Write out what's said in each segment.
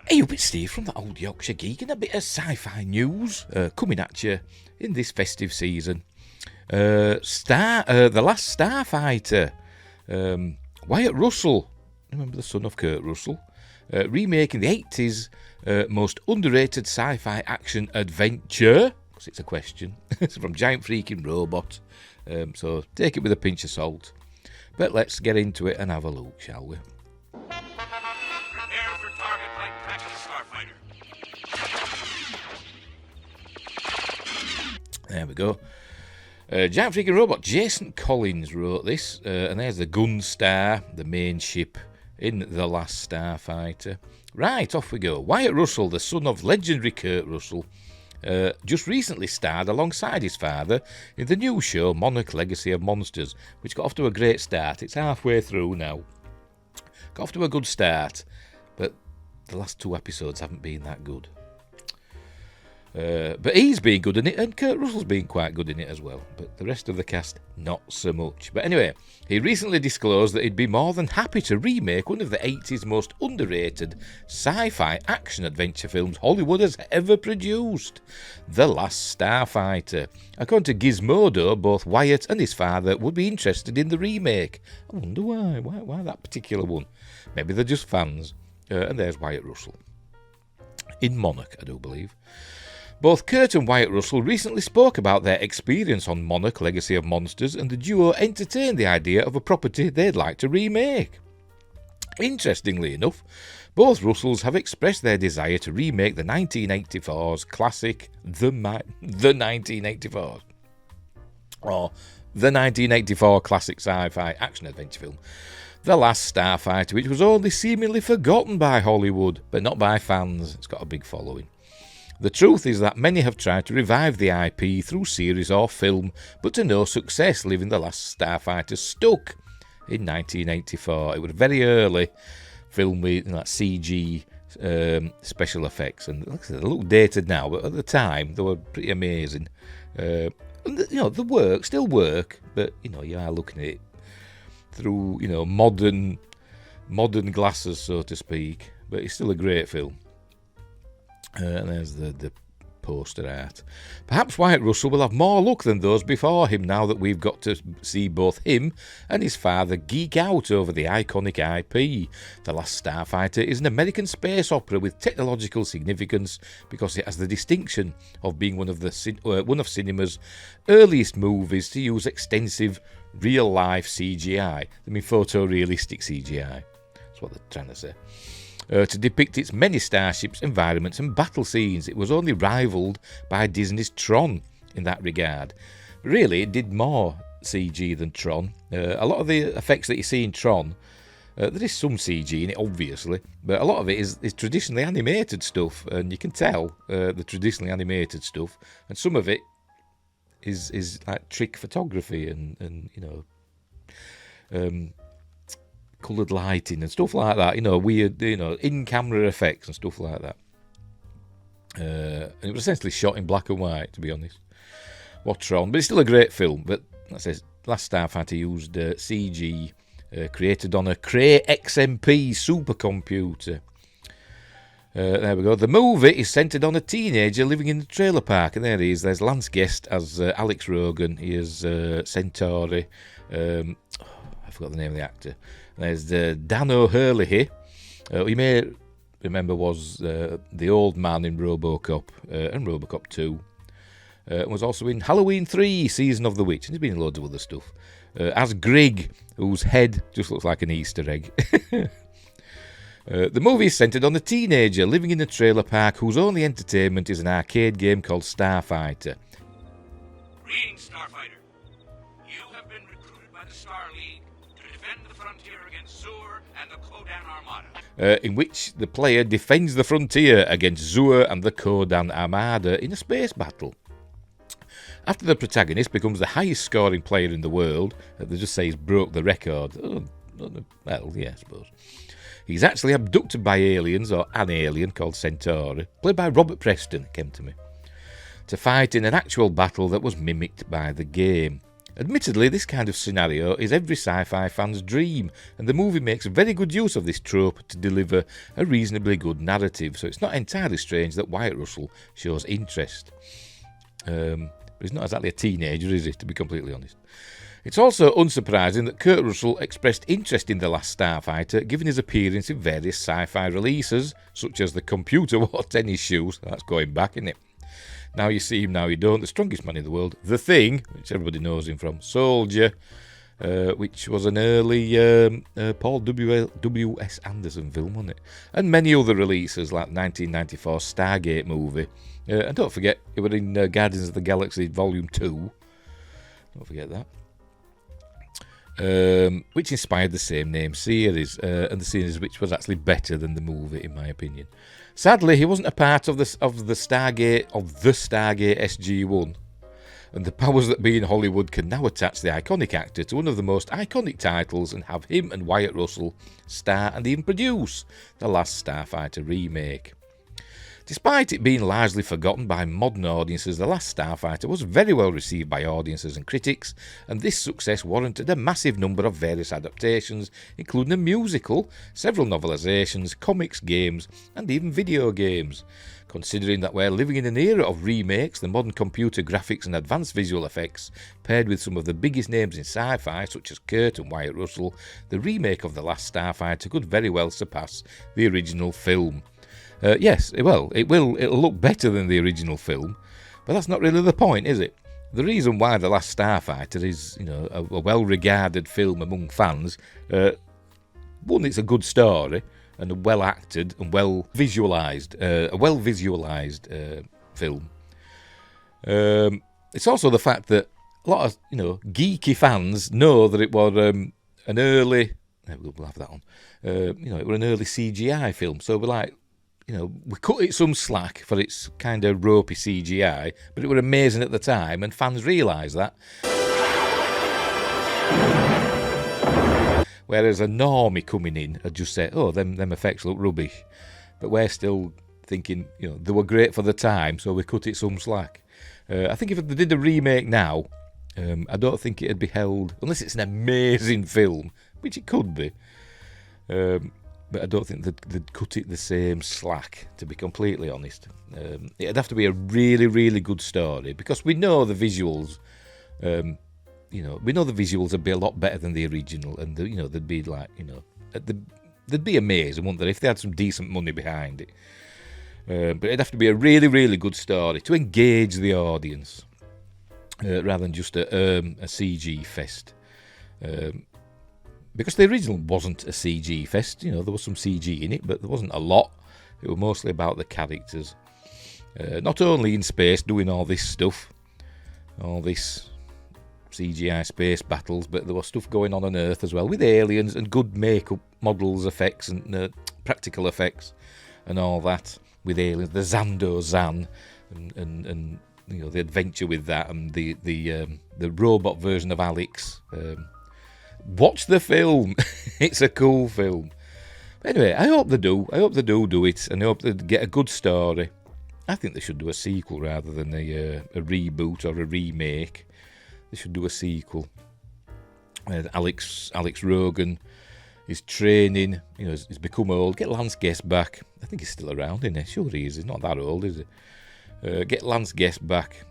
Hey, up it's Steve from the old Yorkshire Geek and a bit of sci-fi news coming at you in this festive season. The last Starfighter, Wyatt Russell, remember the son of Kurt Russell, remaking the 80s most underrated sci-fi action adventure, because it's a question, it's from Giant Freaking Robot, so take it with a pinch of salt. But let's get into it and have a look, shall we? Prepare for target light pack of Starfighter. There we go. Giant Freaking Robot, Jason Collins wrote this, and there's the Gunstar, the main ship in The Last Starfighter. Right, off we go. Wyatt Russell, the son of legendary Kurt Russell, just recently starred alongside his father in the new show Monarch Legacy of Monsters, which got off to a great start. It's halfway through now. Got off to a good start, but the last 2 episodes haven't been that good. But he's been good in it, and Kurt Russell's been quite good in it as well. But the rest of the cast, not so much. But anyway, he recently disclosed that he'd be more than happy to remake one of the 80s most underrated sci-fi action-adventure films Hollywood has ever produced, The Last Starfighter. According to Gizmodo, both Wyatt and his father would be interested in the remake. I wonder why. Why that particular one? Maybe they're just fans. And there's Wyatt Russell. In Monarch, I do believe. Both Kurt and Wyatt Russell recently spoke about their experience on Monarch Legacy of Monsters, and the duo entertained the idea of a property they'd like to remake. Interestingly enough, both Russells have expressed their desire to remake the 1984's classic The 1984 classic sci-fi action-adventure film, The Last Starfighter, which was only seemingly forgotten by Hollywood, but not by fans. It's got a big following. The truth is that many have tried to revive the IP through series or film, but to no success, leaving The Last Starfighter stuck in 1984. It was a very early film with CG special effects, and like I said, they look dated now, but at the time they were pretty amazing. And they still work, but you are looking at it through modern glasses, so to speak. But it's still a great film. And there's the poster art. Perhaps Wyatt Russell will have more luck than those before him now that we've got to see both him and his father geek out over the iconic IP. The Last Starfighter is an American space opera with technological significance because it has the distinction of being one of cinema's earliest movies to use extensive real-life CGI. I mean, photorealistic CGI. That's what they're trying to say. To depict its many starships, environments and battle scenes. It was only rivalled by Disney's Tron in that regard. Really, it did more CG than Tron. A lot of the effects that you see in Tron, there is some CG in it, obviously, but a lot of it is traditionally animated stuff, and you can tell the traditionally animated stuff, and some of it is like trick photography and coloured lighting and stuff like that, weird, in-camera effects and stuff like that. And it was essentially shot in black and white, to be honest. What's wrong? But it's still a great film. But that says Last Starfighter used CG created on a Cray XMP supercomputer. There we go. The movie is centred on a teenager living in a trailer park, and there he is. There's Lance Guest as Alex Rogan. He is Centauri. I forgot the name of the actor. There's Dan O'Hurley here. You may remember was the old man in RoboCop and RoboCop 2. Was also in Halloween 3, Season of the Witch, and he's been in loads of other stuff. As Greg, whose head just looks like an Easter egg. The movie is centred on a teenager living in a trailer park whose only entertainment is an arcade game called Starfighter. Greetings, Starfighter. You have been recruited by the Star League to defend the frontier against Zur and the Kodan Armada. In which the player defends the frontier against Zur and the Kodan Armada in a space battle. After the protagonist becomes the highest scoring player in the world, they just say he's broke the record. Well, yeah, I suppose. He's actually abducted by aliens, or an alien called Centauri, played by Robert Preston, came to me, to fight in an actual battle that was mimicked by the game. Admittedly, this kind of scenario is every sci-fi fan's dream, and the movie makes very good use of this trope to deliver a reasonably good narrative, so it's not entirely strange that Wyatt Russell shows interest. But he's not exactly a teenager, is he, to be completely honest? It's also unsurprising that Kurt Russell expressed interest in The Last Starfighter, given his appearance in various sci-fi releases, such as The Computer Wore Tennis Shoes. That's going back, isn't it? Now You See Him, Now You Don't, The Strongest Man in the World, The Thing, which everybody knows him from, Soldier, which was an early Paul W.S. Anderson film, wasn't it? And many other releases, like 1994 Stargate movie. And don't forget, it was in Guardians of the Galaxy Volume 2. Don't forget that. Which inspired the same name series, and the series which was actually better than the movie, in my opinion. Sadly, he wasn't a part of the Stargate SG-1, and the powers that be in Hollywood can now attach the iconic actor to one of the most iconic titles and have him and Wyatt Russell star and even produce The Last Starfighter remake. Despite it being largely forgotten by modern audiences, The Last Starfighter was very well received by audiences and critics, and this success warranted a massive number of various adaptations, including a musical, several novelizations, comics, games, and even video games. Considering that we're living in an era of remakes, the modern computer graphics and advanced visual effects, paired with some of the biggest names in sci-fi, such as Kurt and Wyatt Russell, the remake of The Last Starfighter could very well surpass the original film. Yes, it'll look better than the original film, but that's not really the point, is it? The reason why The Last Starfighter is, a well-regarded film among fans, one, it's a good story and a well-acted and well-visualised film. It's also the fact that a lot of, geeky fans know that it was an early, we'll have that on, it was an early CGI film, so we're like, we cut it some slack for its kind of ropey CGI, but it was amazing at the time, and fans realised that. Whereas a normie coming in would just say, oh, them effects look rubbish. But we're still thinking, they were great for the time, so we cut it some slack. I think if they did a remake now, I don't think it'd be held, unless it's an amazing film, which it could be. But I don't think they'd cut it the same slack, to be completely honest. It'd have to be a really, really good story, because we know the visuals, would be a lot better than the original, and they'd be like, they'd be amazing, wouldn't they, if they had some decent money behind it. But it'd have to be a really, really good story to engage the audience, rather than just a CG fest. Because the original wasn't a CG fest, there was some CG in it, but there wasn't a lot. It was mostly about the characters. Not only in space doing all this stuff, all this CGI space battles, but there was stuff going on Earth as well, with aliens and good makeup models effects and practical effects and all that, with aliens, the Zando Zan, and the adventure with that, and the robot version of Alex. Watch the film. It's a cool film. But anyway, I hope they do. I hope they do it, and I hope they get a good story. I think they should do a sequel rather than a reboot or a remake. They should do a sequel. Alex Rogan is training. He's become old. Get Lance Guest back. I think he's still around, isn't he? Sure he is. He's not that old, is he? Get Lance Guest back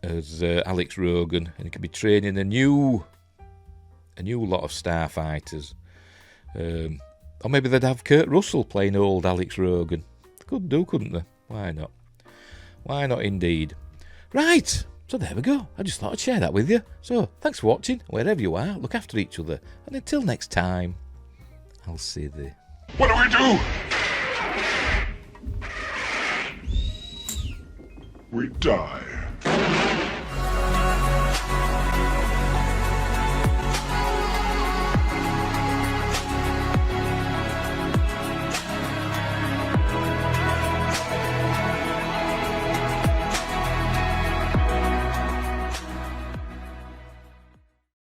as Alex Rogan, and he could be training a new lot of starfighters. Or maybe they'd have Kurt Russell playing old Alex Rogan. They could do, couldn't they? Why not? Why not indeed? Right, so there we go. I just thought I'd share that with you. So, thanks for watching. Wherever you are, look after each other. And until next time, I'll see thee. What do? We die.